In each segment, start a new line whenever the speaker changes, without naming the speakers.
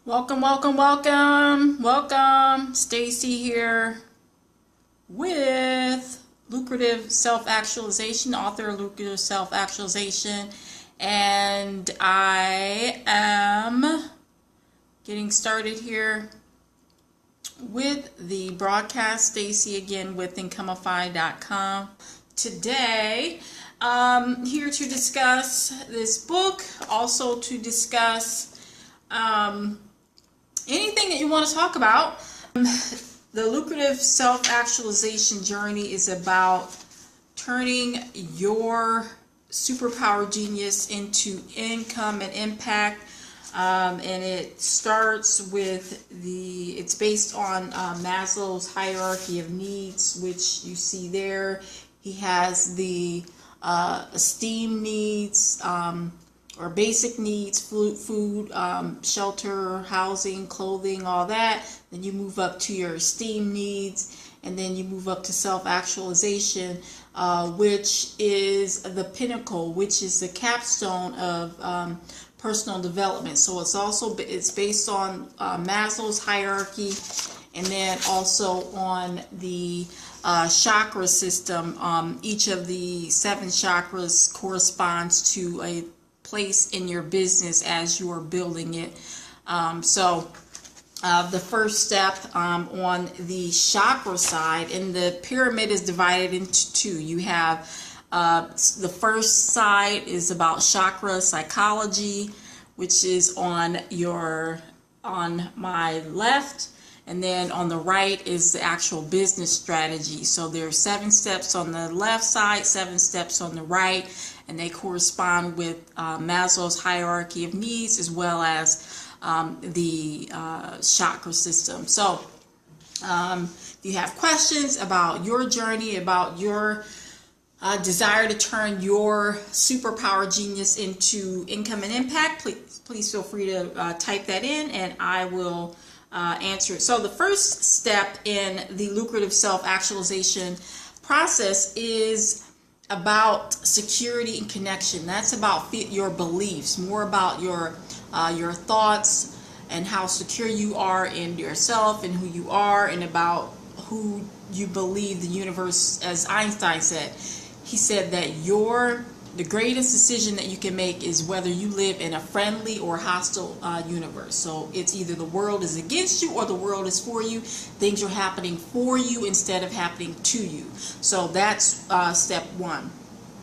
Welcome, welcome, welcome, welcome. Stacy here with Lucrative Self-Actualization, author of Lucrative Self-Actualization, and I am getting started here with the broadcast. Stacy again with incomeify.com. Today, here to discuss this book, also to discuss anything that you want to talk about. The lucrative self-actualization journey is about turning your superpower genius into income and impact. And it starts with it's based on Maslow's hierarchy of needs, which you see there. He has the esteem needs, or basic needs, food, shelter, housing, clothing, all that. Then you move up to your esteem needs, and then you move up to self-actualization, which is the pinnacle, which is the capstone of personal development. So it's based on Maslow's hierarchy, and then also on the chakra system. Each of the 7 chakras corresponds to a place in your business as you are building it. The first step on the chakra side, and the pyramid is divided into 2. You have the first side is about chakra psychology, which is on my left, and then on the right is the actual business strategy. So there are 7 steps on the left side, 7 steps on the right, and they correspond with Maslow's hierarchy of needs, as well as the chakra system. So if you have questions about your journey, about your desire to turn your superpower genius into income and impact, please feel free to type that in, and I will answer it. So the first step in the lucrative self-actualization process is about security and connection. That's about your beliefs, more about your thoughts and how secure you are in yourself and who you are, and about who you believe the universe. As Einstein said, he said that the greatest decision that you can make is whether you live in a friendly or hostile universe. So it's either the world is against you or the world is for you. Things are happening for you instead of happening to you. So that's step 1.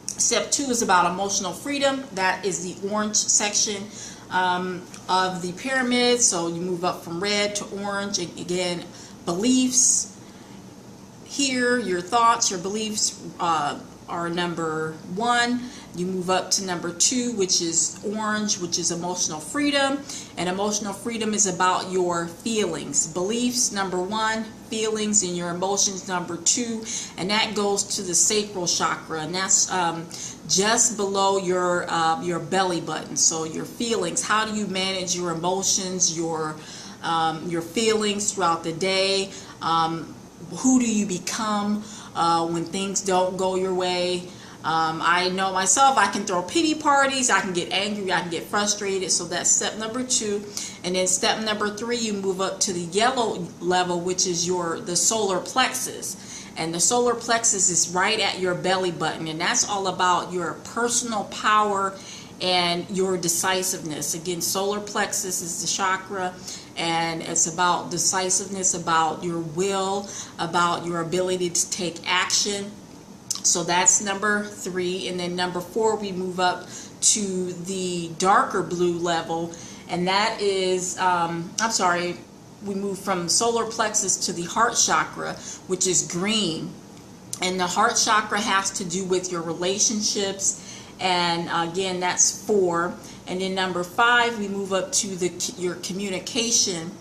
Step 2 is about emotional freedom. That is the orange section of the pyramid. So you move up from red to orange. And again, beliefs. Here, your thoughts, your beliefs are number 1. You move up to number 2, which is orange, which is emotional freedom. And emotional freedom is about your feelings. Beliefs, number 1. Feelings and your emotions, number 2. And that goes to the sacral chakra. And that's just below your belly button. So your feelings, how do you manage your emotions, your feelings throughout the day? Who do you become when things don't go your way? I know myself, I can throw pity parties, I can get angry, I can get frustrated. So that's step number 2. And then step number 3, you move up to the yellow level, which is the solar plexus. And the solar plexus is right at your belly button, and that's all about your personal power and your decisiveness. Again, solar plexus is the chakra, and it's about decisiveness, about your will, about your ability to take action. So that's number 3. And then number 4, we move up to the darker blue level, and that is we move from solar plexus to the heart chakra, which is green. And the heart chakra has to do with your relationships, and again, that's 4. And then number 5, we move up to your communication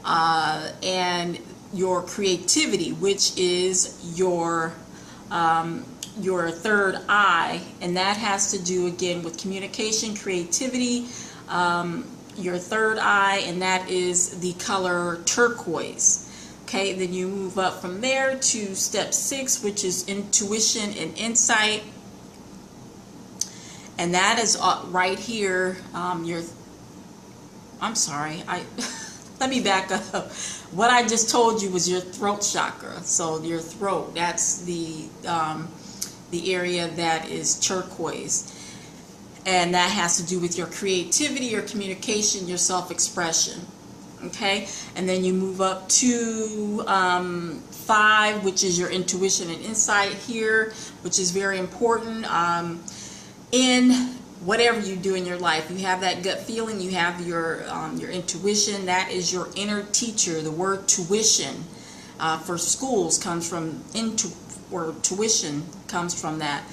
and your creativity, which is your third eye, and that has to do again with communication, creativity, your third eye, and that is the color turquoise. Okay, then you move up from there to step 6, which is intuition and insight, and that is right here. I'm sorry, let me back up. What I just told you was your throat chakra. So your throat, that's the area that is turquoise. And that has to do with your creativity, your communication, your self-expression. Okay, and then you move up to 5, which is your intuition and insight here, which is very important. In whatever you do in your life, you have that gut feeling, you have your intuition. That is your inner teacher. The word tuition for schools comes from tuition comes from that,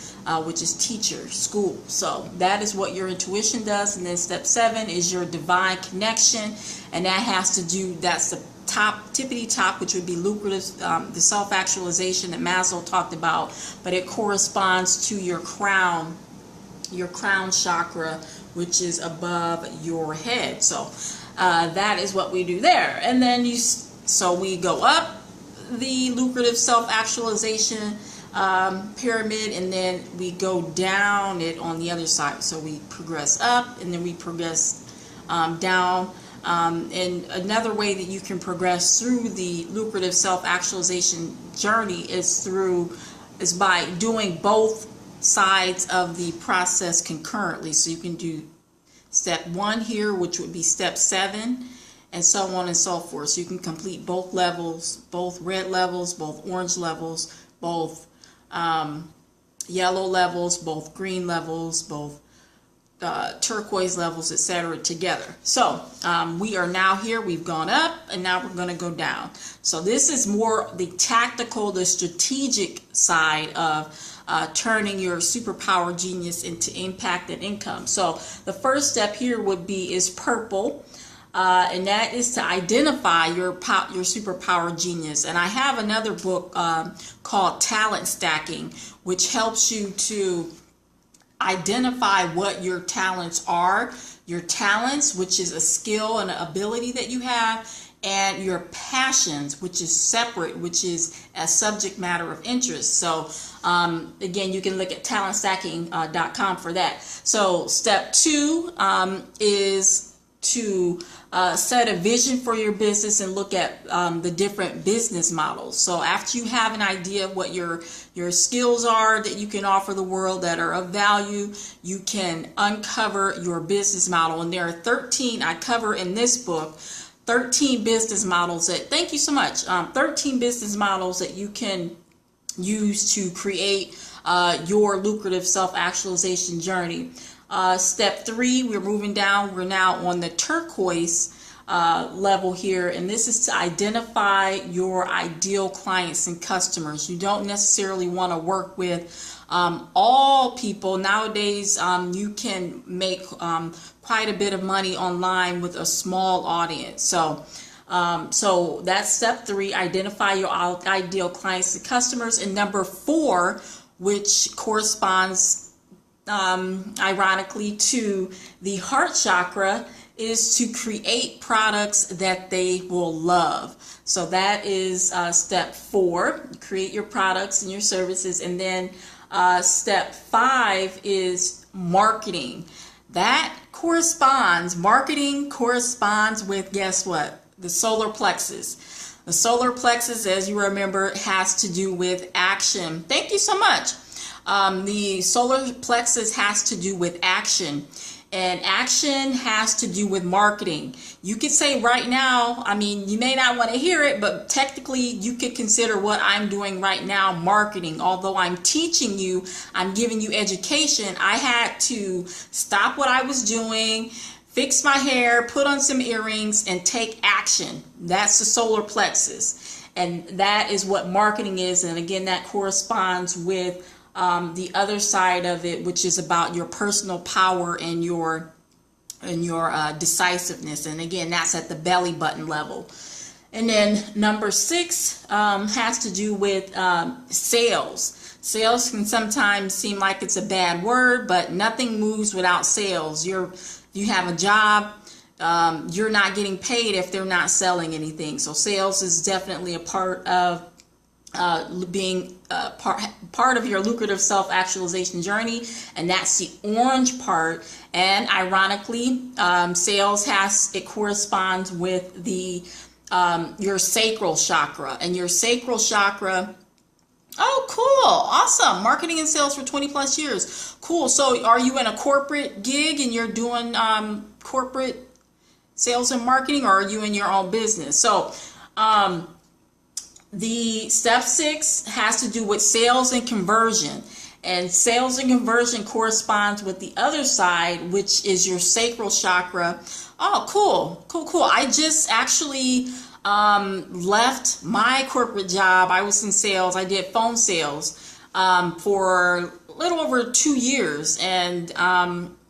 which is teacher, school. So that is what your intuition does. And then step 7 is your divine connection, and that has to do, that's the tippity top, which would be lucrative, the self-actualization that Maslow talked about, but it corresponds to your crown chakra, which is above your head. So that is what we do there. And then so we go up the lucrative self-actualization pyramid, and then we go down it on the other side. So we progress up, and then we progress down. And another way that you can progress through the lucrative self-actualization journey is by doing both sides of the process concurrently. So you can do step 1 here, which would be step 7, and so on and so forth. So you can complete both levels, both red levels, both orange levels, both yellow levels, both green levels, both turquoise levels, etc. together. So we are now here, we've gone up, and now we're going to go down. So this is more the tactical, the strategic side of turning your superpower genius into impact and income. So the first step here is purple, and that is to identify your superpower genius. And I have another book called Talent Stacking, which helps you to identify what your talents are, your talents, which is a skill and an ability that you have, and your passions, which is separate, which is a subject matter of interest. So again, you can look at talentstacking.com for that. So step 2 is to set a vision for your business and look at the different business models. So after you have an idea of what your skills are that you can offer the world that are of value, you can uncover your business model. And there are 13, I cover in this book, 13 business models that, thank you so much, 13 business models that you can use to create your lucrative self-actualization journey. Step 3, we're moving down. We're now on the turquoise level here, and this is to identify your ideal clients and customers. You don't necessarily want to work with all people. Nowadays, you can make quite a bit of money online with a small audience. So that's step 3, identify your ideal clients and customers. And number 4, which corresponds ironically to the heart chakra, is to create products that they will love. So that is step 4, create your products and your services. And then step 5 is marketing. Marketing corresponds with, guess what? The solar plexus. The solar plexus, as you remember, has to do with action. Thank you so much. The solar plexus has to do with action, and action has to do with marketing. You could say right now, I mean, you may not want to hear it, but technically you could consider what I'm doing right now marketing. Although I'm teaching you, I'm giving you education, I had to stop what I was doing, fix my hair, put on some earrings, and take action. That's the solar plexus, and that is what marketing is. And again, that corresponds with the other side of it, which is about your personal power and your decisiveness. And again, that's at the belly button level. And then number 6 has to do with sales. Sales can sometimes seem like it's a bad word, but nothing moves without sales. You have a job, you're not getting paid if they're not selling anything. So sales is definitely a part of being part of your lucrative self-actualization journey, and that's the orange part. And ironically, sales it corresponds with the your sacral chakra, and your sacral chakra. Oh, cool. Awesome. Marketing and sales for 20 plus years. Cool. So are you in a corporate gig and you're doing corporate sales and marketing, or are you in your own business? So the step 6 has to do with sales and conversion. And sales and conversion corresponds with the other side, which is your sacral chakra. Oh, cool. Cool, cool. I just actually left my corporate job. I was in sales. I did phone sales for a little over 2 years, and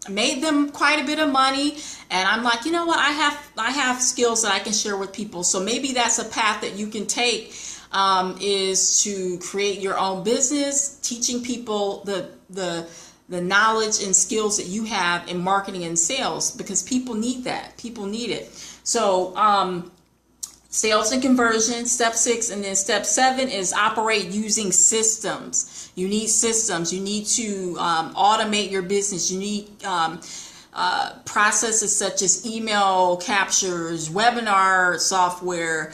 made them quite a bit of money. And I'm like, you know what? I have skills that I can share with people. So maybe that's a path that you can take, is to create your own business, teaching people the knowledge and skills that you have in marketing and sales, because people need that. People need it. So sales and conversion, step 6, and then step 7 is operate using systems. You need systems. You need to automate your business. You need processes such as email captures, webinar software,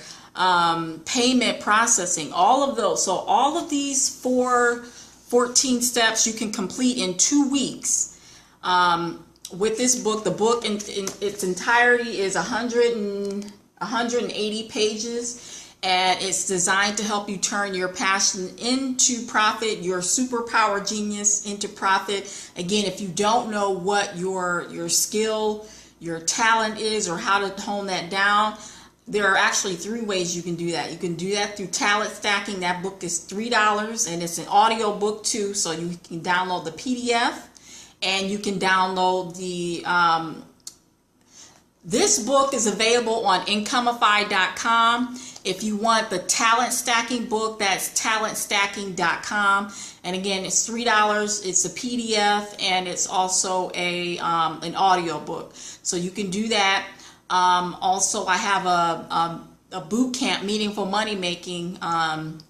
payment processing, all of those. So all of these 14 steps you can complete in 2 weeks. With this book, the book in its entirety is 180 pages, and it's designed to help you turn your passion into profit, your superpower genius into profit. Again, if you don't know what your skill, your talent is, or how to hone that down, there are actually 3 ways you can do that. You can do that through talent stacking. That book is $3, and it's an audio book too, so you can download the PDF, and you can download the this book is available on incomeify.com. If you want the talent stacking book, that's talentstacking.com. And again, it's $3. It's a PDF, and it's also an audio book. So you can do that. Also, I have a boot camp, meaningful money making, and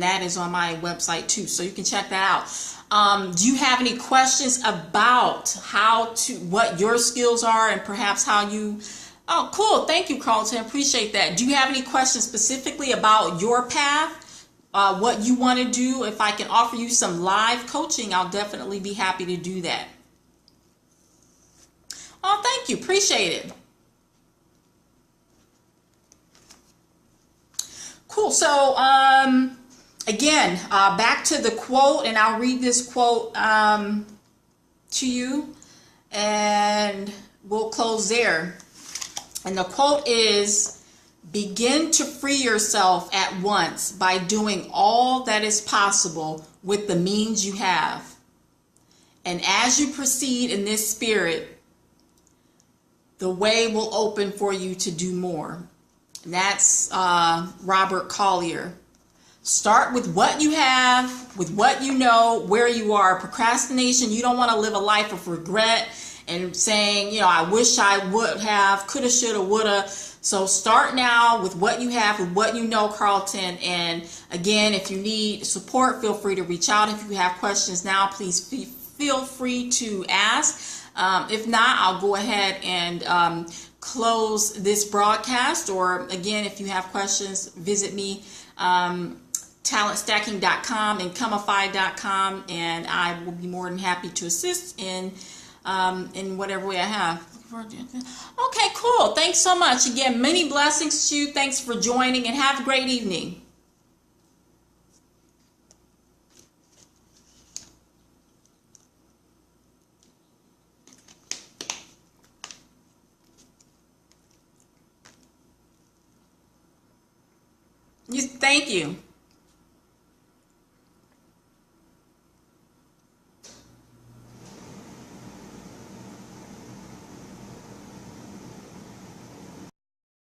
that is on my website too. So you can check that out. Do you have any questions about what your skills are, and perhaps how you, oh, cool. Thank you, Carlton. Appreciate that. Do you have any questions specifically about your path, what you want to do? If I can offer you some live coaching, I'll definitely be happy to do that. Oh, thank you. Appreciate it. Cool. So, again, back to the quote, and I'll read this quote to you, and we'll close there. And the quote is, begin to free yourself at once by doing all that is possible with the means you have. And as you proceed in this spirit, the way will open for you to do more. And that's Robert Collier. Start with what you have, with what you know, where you are. Procrastination, you don't want to live a life of regret and saying, you know, I wish I would have, coulda, shoulda, woulda. So start now with what you have, with what you know, Carlton. And again, if you need support, feel free to reach out. If you have questions now, please feel free to ask. If not, I'll go ahead and close this broadcast. Or again, if you have questions, visit me, talentstacking.com and incomeify.com, and I will be more than happy to assist in whatever way I have. Okay, cool. Thanks so much. Again, many blessings to you. Thanks for joining, and have a great evening. Thank you.